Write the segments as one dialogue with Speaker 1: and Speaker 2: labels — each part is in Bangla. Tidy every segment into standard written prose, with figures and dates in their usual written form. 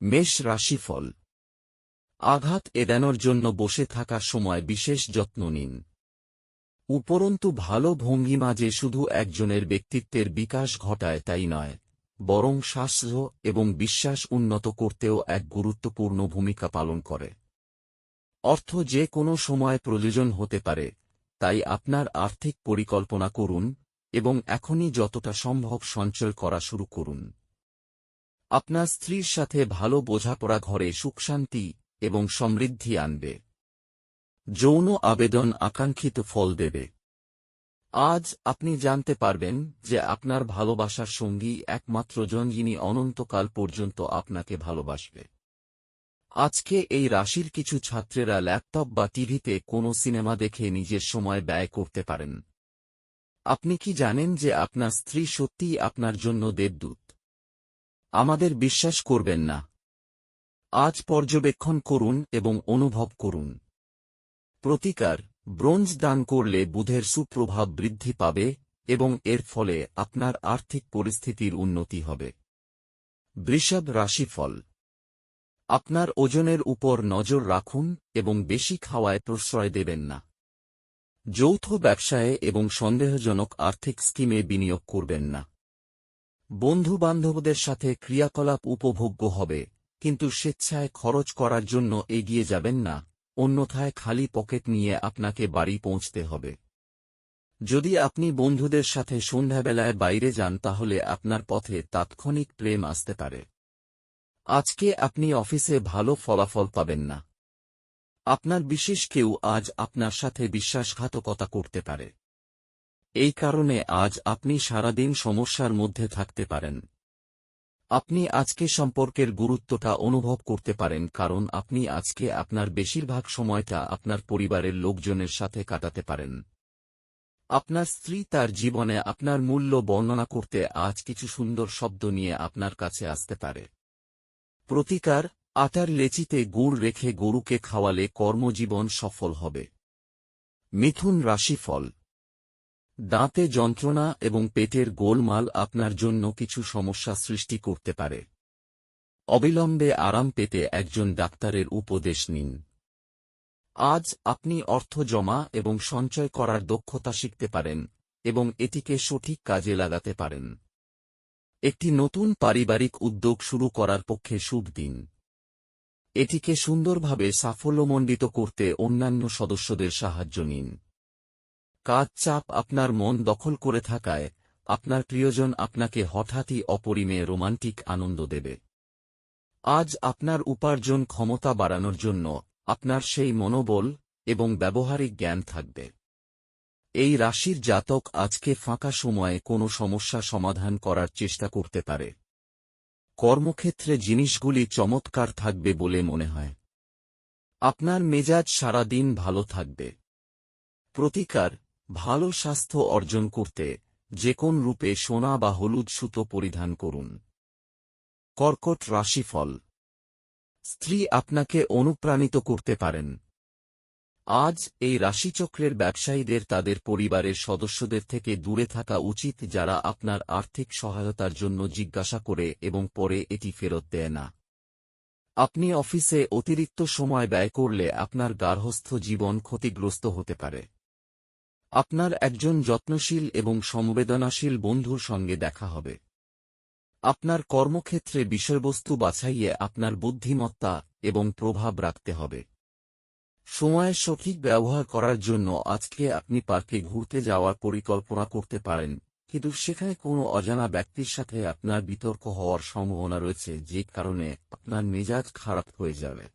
Speaker 1: মেষ রাশিফল। আঘাত এড়ানোর জন্য বসে থাকার সময় বিশেষ যত্ন নিন। উপরন্তু ভালো ভঙ্গিমা যে শুধু একজনের ব্যক্তিত্বের বিকাশ ঘটায় তাই নয়, বরং স্বাস্থ্য এবং বিশ্বাস উন্নত করতেও এক গুরুত্বপূর্ণ ভূমিকা পালন করে। অর্থ যে কোনো সময় প্রয়োজন হতে পারে, তাই আপনার আর্থিক পরিকল্পনা করুন এবং এখনই যতটা সম্ভব সঞ্চয় করা শুরু করুন। আপনার স্ত্রীর সাথে ভালো বোঝাপড়া ঘরে সুখশান্তি এবং সমৃদ্ধি আনবে। যৌন আবেদন আকাঙ্ক্ষিত ফল দেবে। আজ আপনি জানতে পারবেন যে আপনার ভালোবাসার সঙ্গী একমাত্র জন যিনি অনন্তকাল পর্যন্ত আপনাকে ভালোবাসবে। আজকে এই রাশির কিছু ছাত্রেরা ল্যাপটপ বা টিভিতে কোনো সিনেমা দেখে নিজের সময় ব্যয় করতে পারেন। আপনি কি জানেন যে আপনার স্ত্রী সত্যিই আপনার জন্য দেবদূত? আমাদের বিশ্বাস করবেন না? আজ পর্যবেক্ষণ করুন এবং অনুভব করুন। প্রতিকার: ব্রোঞ্জ দান করলে বুধের সুপ্রভাব বৃদ্ধি পাবে এবং এর ফলে আপনার আর্থিক পরিস্থিতির উন্নতি হবে। বৃষভ রাশিফল। আপনার ওজনের উপর নজর রাখুন এবং বেশি খাওয়ায় প্রশ্রয় দেবেন না। যৌথ ব্যবসায়ে এবং সন্দেহজনক আর্থিক স্কিমে বিনিয়োগ করবেন না। বন্ধুবান্ধবদের সাথে ক্রিয়াকলাপ উপভোগ্য হবে, কিন্তু স্বেচ্ছায় খরচ করার জন্য এগিয়ে যাবেন না, অন্যথায় খালি পকেট নিয়ে আপনাকে বাড়ি পৌঁছতে হবে। যদি আপনি বন্ধুদের সাথে সন্ধ্যাবেলায় বাইরে যান তাহলে আপনার পথে তাৎক্ষণিক প্রেম আসতে পারে। আজকে আপনি অফিসে ভালো ফলাফল পাবেন না। আপনার বিশেষ কেউ আজ আপনার সাথে বিশ্বাসঘাতকতা করতে পারে। এই কারণে আজ আপনি সারাদিন সমস্যার মধ্যে থাকতে পারেন। আপনি আজকে সম্পর্কের গুরুত্বটা অনুভব করতে পারেন কারণ আপনি আজকে আপনার বেশিরভাগ সময়টা আপনার পরিবারের লোকজনের সাথে কাটাতে পারেন। আপনার স্ত্রী তার জীবনে আপনার মূল্য বর্ণনা করতে আজ কিছু সুন্দর শব্দ নিয়ে আপনার কাছে আসতে পারে। প্রতিকার: আটার লেচিতে গুড় রেখে গরুকে খাওয়ালে কর্মজীবন সফল হবে। মিথুন রাশিফল। দাঁতে যন্ত্রণা এবং পেটের গোলমাল আপনার জন্য কিছু সমস্যা সৃষ্টি করতে পারে। অবিলম্বে আরাম পেতে একজন ডাক্তারের উপদেশ নিন। আজ আপনি অর্থ জমা এবং সঞ্চয় করার দক্ষতা শিখতে পারেন এবং এটিকে সঠিক কাজে লাগাতে পারেন। একটি নতুন পারিবারিক উদ্যোগ শুরু করার পক্ষে শুভ দিন। এটিকে সুন্দরভাবে সাফল্যমণ্ডিত করতে অন্যান্য সদস্যদের সাহায্য নিন। কাজ চাপ আপনার মন দখল করে থাকায় আপনার প্রিয়জন আপনাকে হঠাৎই অপরিমেয় রোমান্টিক আনন্দ দেবে। আজ আপনার উপার্জন ক্ষমতা বাড়ানোর জন্য আপনার সেই মনোবল এবং ব্যবহারিক জ্ঞান থাকবে। এই রাশির জাতক আজকে ফাঁকা সময়ে কোনো সমস্যা সমাধান করার চেষ্টা করতে পারে। কর্মক্ষেত্রে জিনিসগুলি চমৎকার থাকবে বলে মনে হয়। আপনার মেজাজ সারা দিন ভালো থাকবে। প্রতিকার: ভালো স্বাস্থ্য অর্জন করতে যে কোন রূপে সোনা বা হলুদ সুতো পরিধান করুন। কর্কট রাশিফল। স্ত্রী আপনাকে অনুপ্রাণিত করতে পারেন। আজ এই রাশিচক্রের ব্যবসায়ীদের তাদের পরিবারের সদস্যদের থেকে দূরে থাকা উচিত যারা আপনার আর্থিক সহায়তার জন্য জিজ্ঞাসা করে এবং পরে এটি ফেরত দেয় না। আপনি অফিসে অতিরিক্ত সময় ব্যয় করলে আপনার গার্হস্থ্য জীবন ক্ষতিগ্রস্ত হতে পারে। আপনার একজন যত্নশীল এবং সংবেদনশীল বন্ধুর সঙ্গে দেখা হবে। আপনার কর্মক্ষেত্রে বিষয়বস্তু বাছাইয়ে আপনার বুদ্ধিমত্তা এবং প্রভাব রাখতে হবে। সময়ের সঠিক ব্যবহার করার জন্য আজকে আপনি পার্কে ঘুরতে যাওয়ার পরিকল্পনা করতে পারেন, কিন্তু সেখানে কোনো অজানা ব্যক্তির সাথে আপনার বিতর্ক হওয়ার সম্ভাবনা রয়েছে যে কারণে আপনার মেজাজ খারাপ হয়ে যাবে।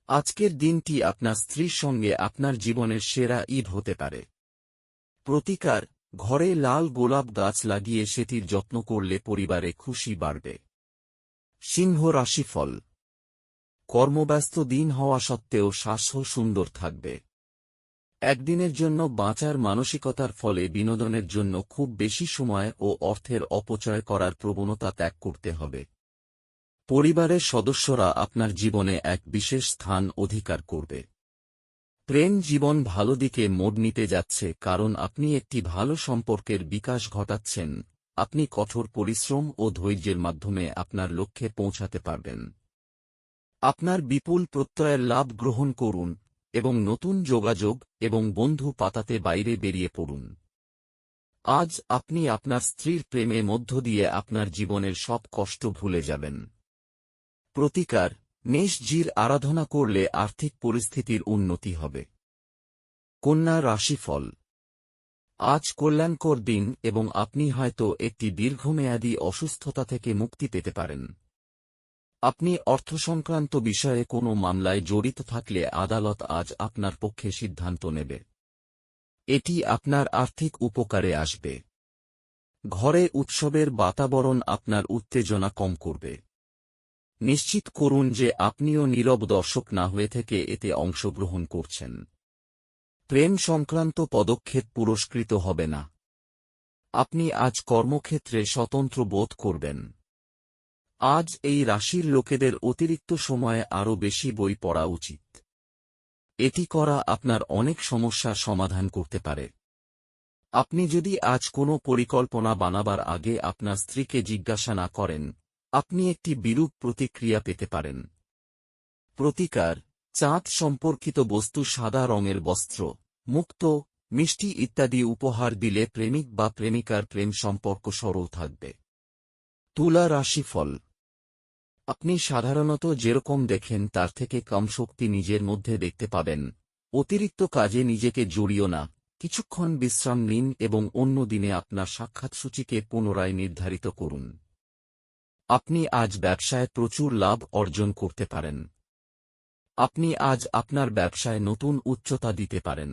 Speaker 1: আজকের দিনটি আপনার স্ত্রীর সঙ্গে আপনার জীবনের সেরা ঈদ হতে পারে। প্রতিকার: ঘরে লাল গোলাপ গাছ লাগিয়ে সেটির যত্ন করলে পরিবারে খুশি বাড়বে। সিংহ রাশিফল। কর্মব্যস্ত দিন হওয়া সত্ত্বেও স্বাস্থ্য সুন্দর থাকবে। একদিনের জন্য বাঁচার মানসিকতার ফলে বিনোদনের জন্য খুব বেশি সময় ও অর্থের অপচয় করার প্রবণতা ত্যাগ করতে হবে। পরিবারের সদস্যরা আপনার জীবনে এক বিশেষ স্থান অধিকার করবে। প্রেম জীবন ভালো দিকে মোড় নিতে যাচ্ছে কারণ আপনি একটি ভালো সম্পর্কের বিকাশ ঘটাচ্ছেন। আপনি কঠোর পরিশ্রম ও ধৈর্যের মাধ্যমে আপনার লক্ষ্যে পৌঁছাতে পারবেন। আপনার বিপুল প্রত্যয়ের লাভ গ্রহণ করুন এবং নতুন যোগাযোগ এবং বন্ধু পাতাতে বাইরে বেরিয়ে পড়ুন। আজ আপনি আপনার স্ত্রীর প্রেমে মধ্য দিয়ে আপনার জীবনের সব কষ্ট ভুলে যাবেন। প্রতিকার: মেষজির আরাধনা করলে আর্থিক পরিস্থিতির উন্নতি হবে। কন্যা রাশিফল: আজ কল্যাণকর দিন এবং আপনি হয়তো একটি দীর্ঘমেয়াদী অসুস্থতা থেকে মুক্তি পেতে পারেন। আপনি অর্থ সংক্রান্ত বিষয়ে কোনো মামলায় জড়িত থাকলে আদালত আজ আপনার পক্ষে সিদ্ধান্ত নেবে। এটি আপনার আর্থিক উপকারে আসবে। ঘরে উৎসবের বাতাবরণ আপনার উত্তেজনা কম করবে। নিশ্চিত করুন যে আপনিও নীরব দর্শক না হয়ে থেকে এতে অংশগ্রহণ করছেন। প্রেম সংক্রান্ত পদক্ষেপ পুরস্কৃত হবে না। আপনি আজ কর্মক্ষেত্রে স্বতন্ত্র বোধ করবেন। আজ এই রাশির লোকেদের অতিরিক্ত সময়ে আরও বেশি বই পড়া উচিত। এটি করা আপনার অনেক সমস্যার সমাধান করতে পারে। আপনি যদি আজ কোনো পরিকল্পনা বানাবার আগে আপনার স্ত্রীকে জিজ্ঞাসা না করেন, আপনি একটি বিরূপ প্রতিক্রিয়া পেতে পারেন। প্রতিকার: চাঁদ সম্পর্কিত বস্তু, সাদা রঙের বস্ত্র, মুক্ত, মিষ্টি ইত্যাদি উপহার দিলে প্রেমিক বা প্রেমিকার প্রেম সম্পর্ক সরল থাকবে। তুলা রাশিফল: আপনি সাধারণত যেরকম দেখেন তার থেকে কম শক্তি নিজের মধ্যে দেখতে পাবেন। অতিরিক্ত কাজে নিজেকে জড়িও না, কিছুক্ষণ বিশ্রাম নিন এবং অন্য দিনে আপনার সাক্ষাৎসূচিকে পুনরায় নির্ধারিত করুন। আপনি আজ ব্যবসায় প্রচুর লাভ অর্জন করতে পারেন। আপনি আজ আপনার ব্যবসায় নতুন উচ্চতা দিতে পারেন।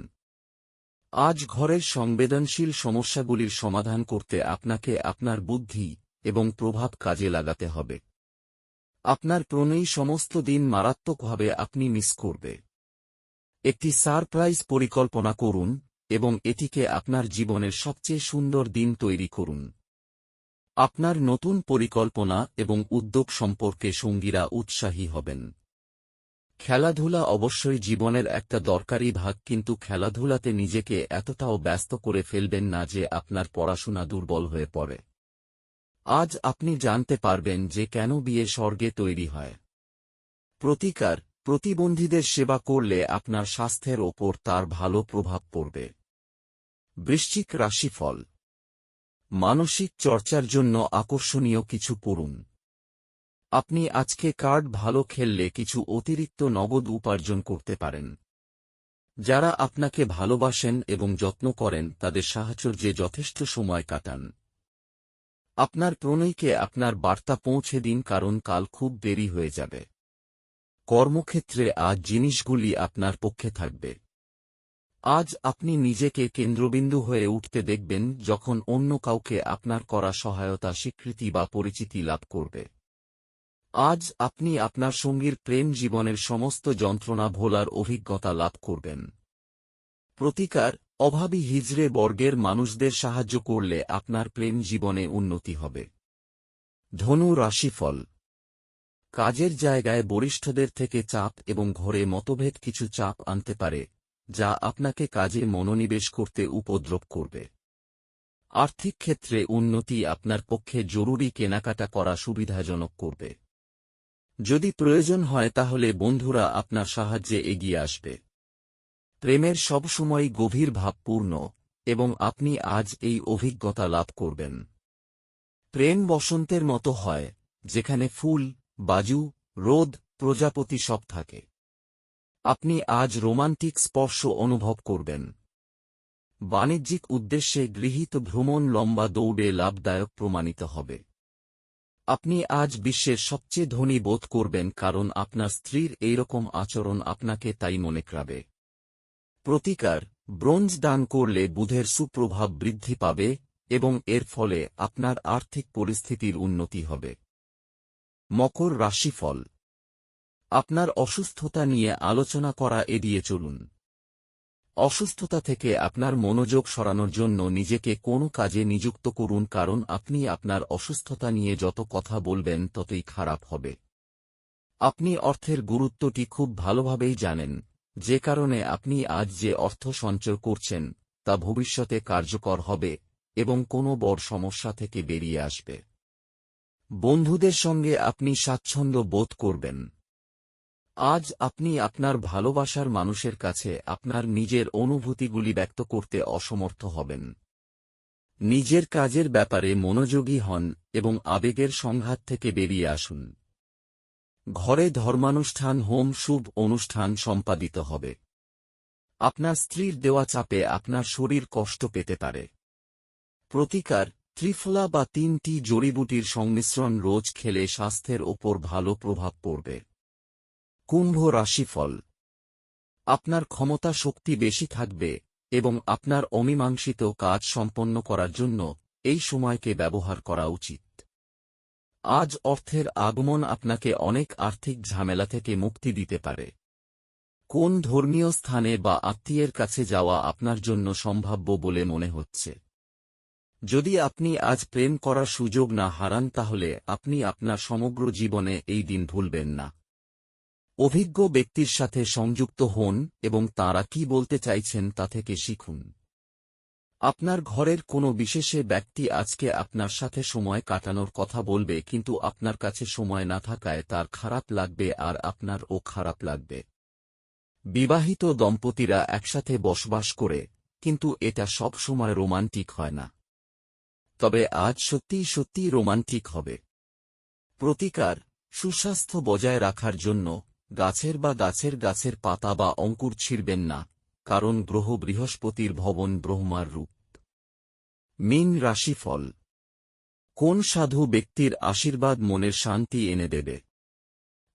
Speaker 1: আজ ঘরের সংবেদনশীল সমস্যাগুলির সমাধান করতে আপনাকে আপনার বুদ্ধি এবং প্রভাব কাজে লাগাতে হবে। আপনার প্রণয়ী সমস্ত দিন মারাত্মকভাবে আপনি মিস করবে। একটি সারপ্রাইজ পরিকল্পনা করুন এবং এটিকে আপনার জীবনের সবচেয়ে সুন্দর দিন তৈরি করুন। আপনার নতুন পরিকল্পনা এবং উদ্যোগ সম্পর্কে সঙ্গীরা উৎসাহী হবেন। খেলাধুলা অবশ্যই জীবনের একটা দরকারি ভাগ, কিন্তু খেলাধুলাতে নিজেকে এতটাও ব্যস্ত করে ফেলবেন না যে আপনার পড়াশোনা দুর্বল হয়ে পড়ে। আজ আপনি জানতে পারবেন যে কেন বিয়ে স্বর্গে তৈরি হয়। প্রতিকার: প্রতিবন্ধীদের সেবা করলে আপনার স্বাস্থ্যের ওপর তার ভালো প্রভাব পড়বে। বৃশ্চিক রাশিফল: মানসিক চর্চার জন্য আকর্ষণীয় কিছু পড়ুন। আপনি আজকে কার্ড ভালো খেললে কিছু অতিরিক্ত নগদ উপার্জন করতে পারেন। যারা আপনাকে ভালোবাসেন এবং যত্ন করেন তাদের সাহচর্যে যথেষ্ট সময় কাটান। আপনার প্রণয়ীকে আপনার বার্তা পৌঁছে দিন, কারণ কাল খুব দেরি হয়ে যাবে। কর্মক্ষেত্রে আজ জিনিসগুলি আপনার পক্ষে থাকবে। আজ আপনি নিজেকে কেন্দ্রবিন্দু হয়ে উঠতে দেখবেন যখন অন্য কাউকে আপনার করা সহায়তা, স্বীকৃতি বা পরিচিতি লাভ করবে। আজ আপনি আপনার সঙ্গীর প্রেম জীবনের সমস্ত যন্ত্রণা ভোলার অভিজ্ঞতা লাভ করবেন। প্রতিকার: অভাবী হিজড়ে বর্গের মানুষদের সাহায্য করলে আপনার প্রেম জীবনে উন্নতি হবে। ধনু রাশিফল: কাজের জায়গায় বরিষ্ঠদের থেকে চাপ এবং ঘরে মতভেদ কিছু চাপ আনতে পারে, যা আপনাকে কাজে মনোনিবেশ করতে উপদ্রব করবে। আর্থিক ক্ষেত্রে উন্নতি আপনার পক্ষে জরুরি কেনাকাটা করা সুবিধাজনক করবে। যদি প্রয়োজন হয় তাহলে বন্ধুরা আপনার সাহায্যে এগিয়ে আসবে। প্রেমের সবসময়ই গভীর ভাবপূর্ণ এবং আপনি আজ এই অভিজ্ঞতা লাভ করবেন। প্রেম বসন্তের মতো হয়, যেখানে ফুল, বাজু, রোদ, প্রজাপতি সব থাকে। আপনি আজ রোমান্টিক স্পর্শ অনুভব করবেন। বাণিজ্যিক উদ্দেশ্যে গৃহীত ভ্রমণ লম্বা দৌড়ে লাভদায়ক প্রমাণিত হবে। আপনি আজ বিশ্বের সবচেয়ে ধনী বোধ করবেন, কারণ আপনার স্ত্রীর এইরকম আচরণ আপনাকে তাই মনে করাবে। প্রতিকার: ব্রোঞ্জ দান করলে বুধের সুপ্রভাব বৃদ্ধি পাবে এবং এর ফলে আপনার আর্থিক পরিস্থিতির উন্নতি হবে। মকর রাশিফল: আপনার অসুস্থতা নিয়ে আলোচনা করা এড়িয়ে চলুন। অসুস্থতা থেকে আপনার মনোযোগ সরানোর জন্য নিজেকে কোনো কাজে নিযুক্ত করুন, কারণ আপনি আপনার অসুস্থতা নিয়ে যত কথা বলবেন ততই খারাপ হবে। আপনি অর্থের গুরুত্বটি খুব ভালোভাবেই জানেন, যে কারণে আপনি আজ যে অর্থ সঞ্চয় করছেন তা ভবিষ্যতে কার্যকর হবে এবং কোনো বড় সমস্যা থেকে বেরিয়ে আসবে। বন্ধুদের সঙ্গে আপনি স্বাচ্ছন্দ্য বোধ করবেন। আজ আপনি আপনার ভালোবাসার মানুষের কাছে আপনার নিজের অনুভূতিগুলি ব্যক্ত করতে অসমর্থ হবেন। নিজের কাজের ব্যাপারে মনোযোগী হন এবং আবেগের সংঘাত থেকে বেরিয়ে আসুন। ঘরে ধর্মানুষ্ঠান, হোম, শুভ অনুষ্ঠান সম্পাদিত হবে। আপনার স্ত্রীর দেওয়া চাপে আপনার শরীর কষ্ট পেতে পারে। প্রতিকার: ত্রিফলা বা 3টি জড়িবুটির সংমিশ্রণ রোজ খেলে স্বাস্থ্যের ওপর ভালো প্রভাব পড়বে। কুম্ভ রাশিফল: আপনার ক্ষমতা শক্তি বেশি থাকবে এবং আপনার অমীমাংসিত কাজ সম্পন্ন করার জন্য এই সময়কে ব্যবহার করা উচিত। আজ অর্থের আগমন আপনাকে অনেক আর্থিক ঝামেলা থেকে মুক্তি দিতে পারে। কোন ধর্মীয় স্থানে বা আত্মীয়ের কাছে যাওয়া আপনার জন্য সম্ভাব্য বলে মনে হচ্ছে? যদি আপনি আজ প্রেম করার সুযোগ না হারান তাহলে আপনি আপনার সমগ্র জীবনে এই দিন ভুলবেন না। অভিজ্ঞ ব্যক্তির সাথে সংযুক্ত হন এবং তাঁরা কি বলতে চাইছেন তা থেকে শিখুন। আপনার ঘরের কোনো বিশেষে ব্যক্তি আজকে আপনার সাথে সময় কাটানোর কথা বলবে, কিন্তু আপনার কাছে সময় না থাকায় তার খারাপ লাগবে আর আপনারও খারাপ লাগবে। বিবাহিত দম্পতিরা একসাথে বসবাস করে, কিন্তু এটা সব সময় রোমান্টিক হয় না। তবে আজ সত্যিই সত্যিই রোমান্টিক হবে। প্রতিকার: সুস্বাস্থ্য বজায় রাখার জন্য গাছের পাতা বা অঙ্কুর ছিঁড়বেন না, কারণ গ্রহ বৃহস্পতির ভবন ব্রহ্মার রূপ। মীন রাশিফল: কোন সাধু ব্যক্তির আশীর্বাদ মনের শান্তি এনে দেবে?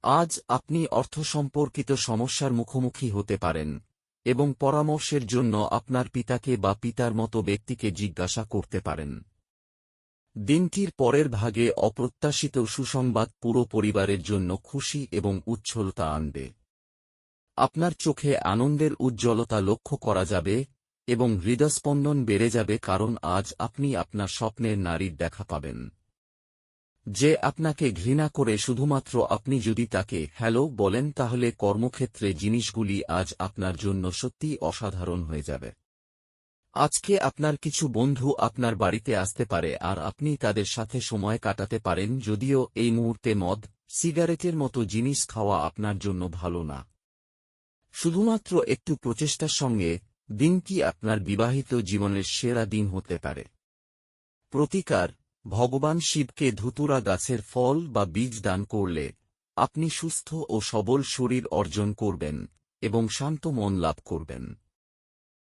Speaker 1: আজ আপনি অর্থ সম্পর্কিত সমস্যার মুখোমুখি হতে পারেন এবং পরামর্শের জন্য আপনার পিতাকে বা পিতার মতো ব্যক্তিকে জিজ্ঞাসা করতে পারেন। দিনটির পরের ভাগে অপ্রত্যাশিত সুসংবাদ পুরো পরিবারের জন্য খুশি এবং উচ্ছলতা আনবে। আপনার চোখে আনন্দের উজ্জ্বলতা লক্ষ্য করা যাবে এবং হৃদস্পন্দন বেড়ে যাবে, কারণ আজ আপনি আপনার স্বপ্নের নারীর দেখা পাবেন, যে আপনাকে ঘৃণা করে। শুধুমাত্র আপনি যদি তাকে হ্যালো বলেন তাহলে কর্মক্ষেত্রে জিনিসগুলি আজ আপনার জন্য সত্যিই অসাধারণ হয়ে যাবে। আজকে আপনার কিছু বন্ধু আপনার বাড়িতে আসতে পারে আর আপনি তাদের সাথে সময় কাটাতে পারেন, যদিও এই মুহূর্তে মদ, সিগারেটের মতো জিনিস খাওয়া আপনার জন্য ভালো না। শুধুমাত্র একটু প্রচেষ্টার সঙ্গে দিনটি আপনার বিবাহিত জীবনের সেরা দিন হতে পারে। প্রতিকার: ভগবান শিবকে ধুতুরা গাছের ফল বা বীজ দান করলে আপনি সুস্থ ও সবল শরীর অর্জন করবেন এবং শান্ত মন লাভ করবেন।